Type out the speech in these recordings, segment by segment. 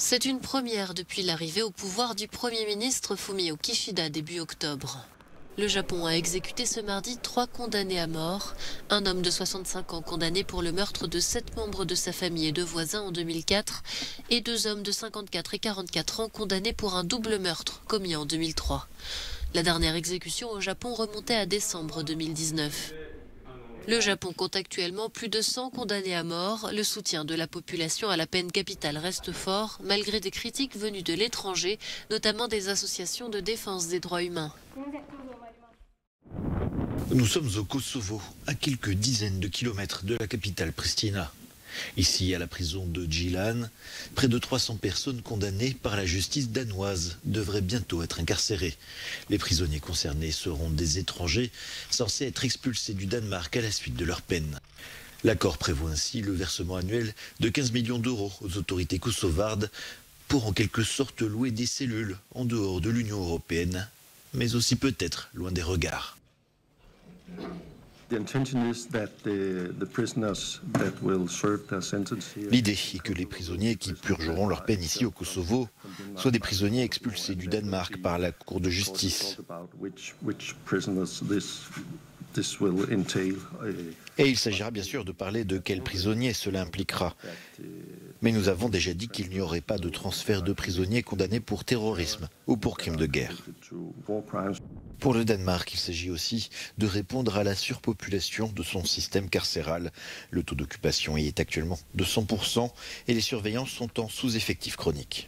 C'est une première depuis l'arrivée au pouvoir du Premier ministre Fumio Kishida début octobre. Le Japon a exécuté ce mardi 3 condamnés à mort. Un homme de 65 ans condamné pour le meurtre de 7 membres de sa famille et 2 voisins en 2004 et 2 hommes de 54 et 44 ans condamnés pour un double meurtre commis en 2003. La dernière exécution au Japon remontait à décembre 2019. Le Japon compte actuellement plus de 100 condamnés à mort. Le soutien de la population à la peine capitale reste fort, malgré des critiques venues de l'étranger, notamment des associations de défense des droits humains. Nous sommes au Kosovo, à quelques dizaines de kilomètres de la capitale Pristina. Ici, à la prison de Gjilan, près de 300 personnes condamnées par la justice danoise devraient bientôt être incarcérées. Les prisonniers concernés seront des étrangers censés être expulsés du Danemark à la suite de leur peine. L'accord prévoit ainsi le versement annuel de 15 millions d'euros aux autorités kosovardes pour en quelque sorte louer des cellules en dehors de l'Union européenne, mais aussi peut-être loin des regards. L'idée est que les prisonniers qui purgeront leur peine ici au Kosovo soient des prisonniers expulsés du Danemark par la Cour de justice. Et il s'agira bien sûr de parler de quels prisonniers cela impliquera. Mais nous avons déjà dit qu'il n'y aurait pas de transfert de prisonniers condamnés pour terrorisme ou pour crimes de guerre. Pour le Danemark, il s'agit aussi de répondre à la surpopulation de son système carcéral. Le taux d'occupation y est actuellement de 100% et les surveillants sont en sous-effectif chronique.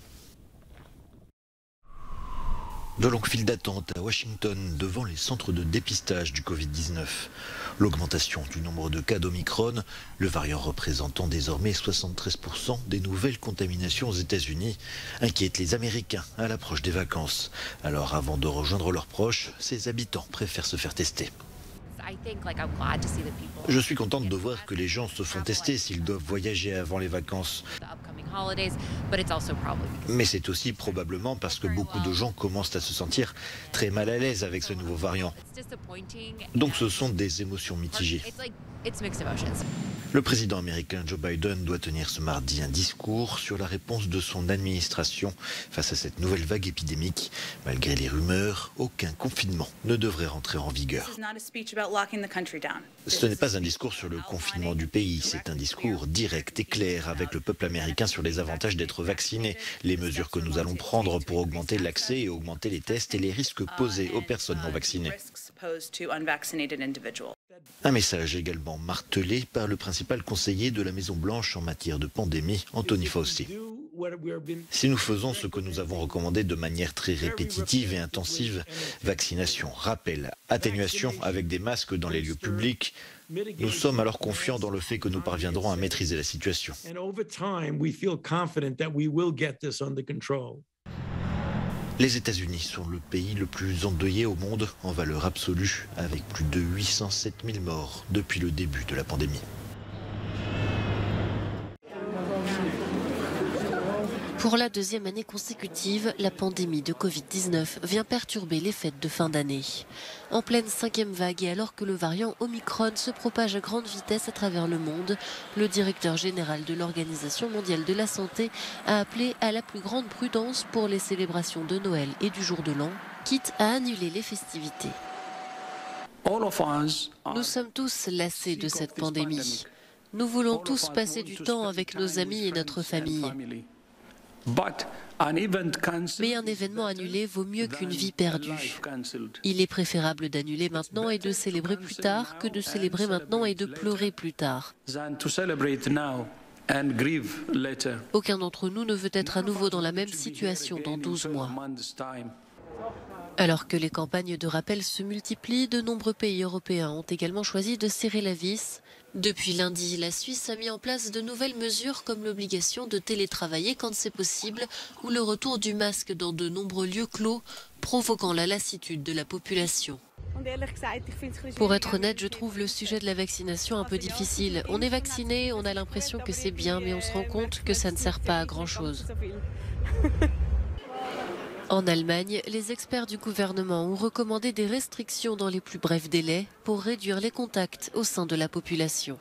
De longues files d'attente à Washington devant les centres de dépistage du Covid-19. L'augmentation du nombre de cas d'Omicron, le variant représentant désormais 73% des nouvelles contaminations aux États-Unis, inquiète les Américains à l'approche des vacances. Alors avant de rejoindre leurs proches, ces habitants préfèrent se faire tester. Je suis contente de voir que les gens se font tester s'ils doivent voyager avant les vacances. Mais c'est aussi probablement parce que beaucoup de gens commencent à se sentir très mal à l'aise avec ce nouveau variant. Donc ce sont des émotions mitigées. Le président américain Joe Biden doit tenir ce mardi un discours sur la réponse de son administration face à cette nouvelle vague épidémique. Malgré les rumeurs, aucun confinement ne devrait rentrer en vigueur. Ce n'est pas un discours sur le confinement du pays, c'est un discours direct et clair avec le peuple américain sur les avantages d'être vacciné, les mesures que nous allons prendre pour augmenter l'accès et augmenter les tests et les risques posés aux personnes non vaccinées. Un message également martelé par le principal conseiller de la Maison-Blanche en matière de pandémie, Anthony Fauci. Si nous faisons ce que nous avons recommandé de manière très répétitive et intensive, vaccination, rappel, atténuation avec des masques dans les lieux publics, nous sommes alors confiants dans le fait que nous parviendrons à maîtriser la situation. Les États-Unis sont le pays le plus endeuillé au monde en valeur absolue, avec plus de 807 000 morts depuis le début de la pandémie. Pour la deuxième année consécutive, la pandémie de Covid-19 vient perturber les fêtes de fin d'année. En pleine 5e vague et alors que le variant Omicron se propage à grande vitesse à travers le monde, le directeur général de l'Organisation mondiale de la santé a appelé à la plus grande prudence pour les célébrations de Noël et du jour de l'an, quitte à annuler les festivités. Nous sommes tous lassés de cette pandémie. Nous voulons tous passer du temps avec nos amis et notre famille. Mais un événement annulé vaut mieux qu'une vie perdue. Il est préférable d'annuler maintenant et de célébrer plus tard que de célébrer maintenant et de pleurer plus tard. Aucun d'entre nous ne veut être à nouveau dans la même situation dans 12 mois. Alors que les campagnes de rappel se multiplient, de nombreux pays européens ont également choisi de serrer la vis. Depuis lundi, la Suisse a mis en place de nouvelles mesures comme l'obligation de télétravailler quand c'est possible ou le retour du masque dans de nombreux lieux clos, provoquant la lassitude de la population. Pour être honnête, je trouve le sujet de la vaccination un peu difficile. On est vacciné, on a l'impression que c'est bien, mais on se rend compte que ça ne sert pas à grand-chose. En Allemagne, les experts du gouvernement ont recommandé des restrictions dans les plus brefs délais pour réduire les contacts au sein de la population.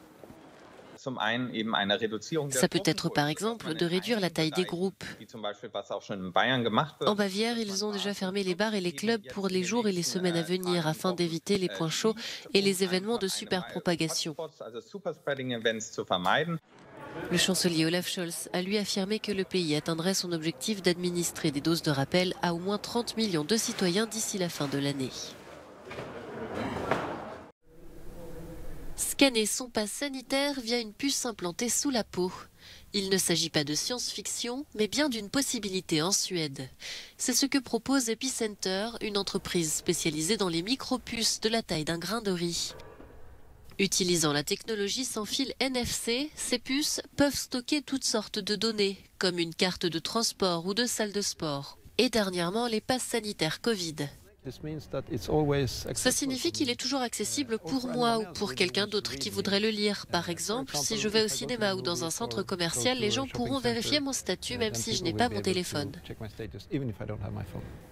Ça peut être par exemple de réduire la taille des groupes. En Bavière, ils ont déjà fermé les bars et les clubs pour les jours et les semaines à venir afin d'éviter les points chauds et les événements de superpropagation. Le chancelier Olaf Scholz a lui affirmé que le pays atteindrait son objectif d'administrer des doses de rappel à au moins 30 millions de citoyens d'ici la fin de l'année. Scanner son pass sanitaire via une puce implantée sous la peau. Il ne s'agit pas de science-fiction, mais bien d'une possibilité en Suède. C'est ce que propose Epicenter, une entreprise spécialisée dans les micro-puces de la taille d'un grain de riz. Utilisant la technologie sans fil NFC, ces puces peuvent stocker toutes sortes de données, comme une carte de transport ou de salle de sport. Et dernièrement, les passes sanitaires Covid. Ça signifie qu'il est toujours accessible pour moi ou pour quelqu'un d'autre qui voudrait le lire. Par exemple, si je vais au cinéma ou dans un centre commercial, les gens pourront vérifier mon statut même si je n'ai pas mon téléphone.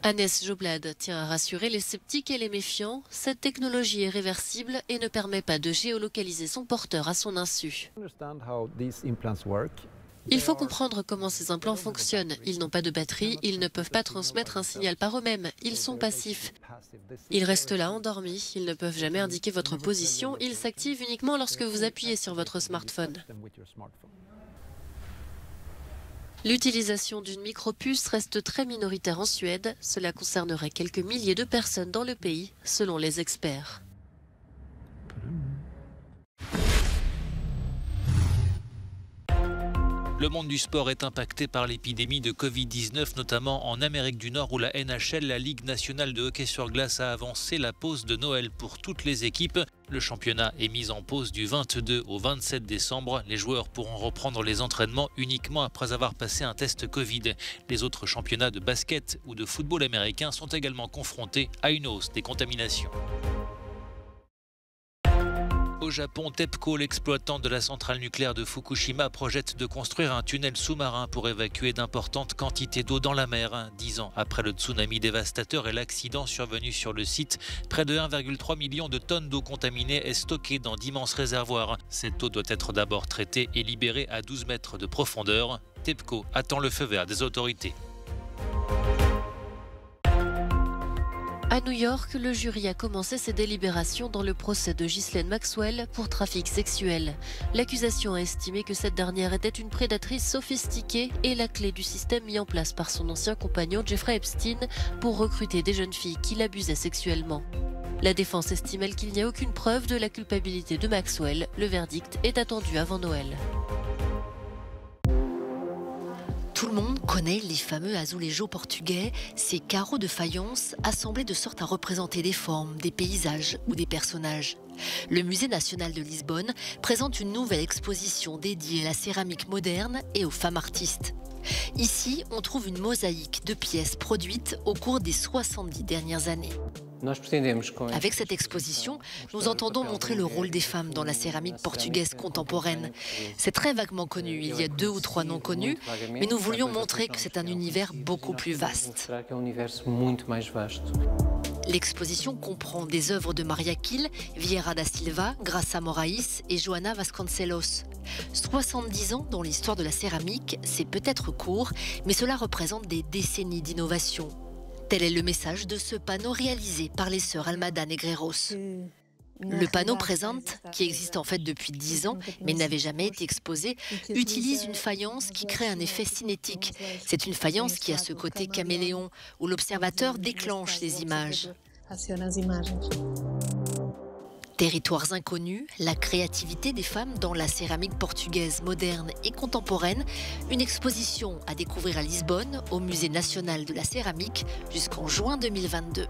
Hannes Joblad tient à rassurer les sceptiques et les méfiants. Cette technologie est réversible et ne permet pas de géolocaliser son porteur à son insu. Il faut comprendre comment ces implants fonctionnent. Ils n'ont pas de batterie, ils ne peuvent pas transmettre un signal par eux-mêmes. Ils sont passifs. Ils restent là endormis, ils ne peuvent jamais indiquer votre position. Ils s'activent uniquement lorsque vous appuyez sur votre smartphone. L'utilisation d'une micropuce reste très minoritaire en Suède. Cela concernerait quelques milliers de personnes dans le pays, selon les experts. Le monde du sport est impacté par l'épidémie de Covid-19, notamment en Amérique du Nord où la NHL, la Ligue nationale de hockey sur glace, a avancé la pause de Noël pour toutes les équipes. Le championnat est mis en pause du 22 au 27 décembre. Les joueurs pourront reprendre les entraînements uniquement après avoir passé un test Covid. Les autres championnats de basket ou de football américain sont également confrontés à une hausse des contaminations. Au Japon, TEPCO, l'exploitant de la centrale nucléaire de Fukushima, projette de construire un tunnel sous-marin pour évacuer d'importantes quantités d'eau dans la mer. 10 ans après le tsunami dévastateur et l'accident survenu sur le site, près de 1,3 million de tonnes d'eau contaminée est stockée dans d'immenses réservoirs. Cette eau doit être d'abord traitée et libérée à 12 mètres de profondeur. TEPCO attend le feu vert des autorités. À New York, le jury a commencé ses délibérations dans le procès de Ghislaine Maxwell pour trafic sexuel. L'accusation a estimé que cette dernière était une prédatrice sophistiquée et la clé du système mis en place par son ancien compagnon Jeffrey Epstein pour recruter des jeunes filles qui l'abusaient sexuellement. La défense estime qu'il n'y a aucune preuve de la culpabilité de Maxwell. Le verdict est attendu avant Noël. Tout le monde connaît les fameux azulejos portugais, ces carreaux de faïence assemblés de sorte à représenter des formes, des paysages ou des personnages. Le Musée national de Lisbonne présente une nouvelle exposition dédiée à la céramique moderne et aux femmes artistes. Ici, on trouve une mosaïque de pièces produites au cours des 70 dernières années. Avec cette exposition, nous entendons montrer le rôle des femmes dans la céramique portugaise contemporaine. C'est très vaguement connu, il y a 2 ou 3 noms connus, mais nous voulions montrer que c'est un univers beaucoup plus vaste. L'exposition comprend des œuvres de Maria Kiel, Vieira da Silva, Graça Moraes et Joana Vasconcelos. 70 ans dans l'histoire de la céramique, c'est peut-être court, mais cela représente des décennies d'innovation. Tel est le message de ce panneau réalisé par les sœurs Almada Negreiros. Le panneau présente, qui existe en fait depuis 10 ans, mais n'avait jamais été exposé, utilise une faïence qui crée un effet cinétique. C'est une faïence qui a ce côté caméléon, où l'observateur déclenche les images. Territoires inconnus, la créativité des femmes dans la céramique portugaise moderne et contemporaine, une exposition à découvrir à Lisbonne, au Musée national de la céramique, jusqu'en juin 2022.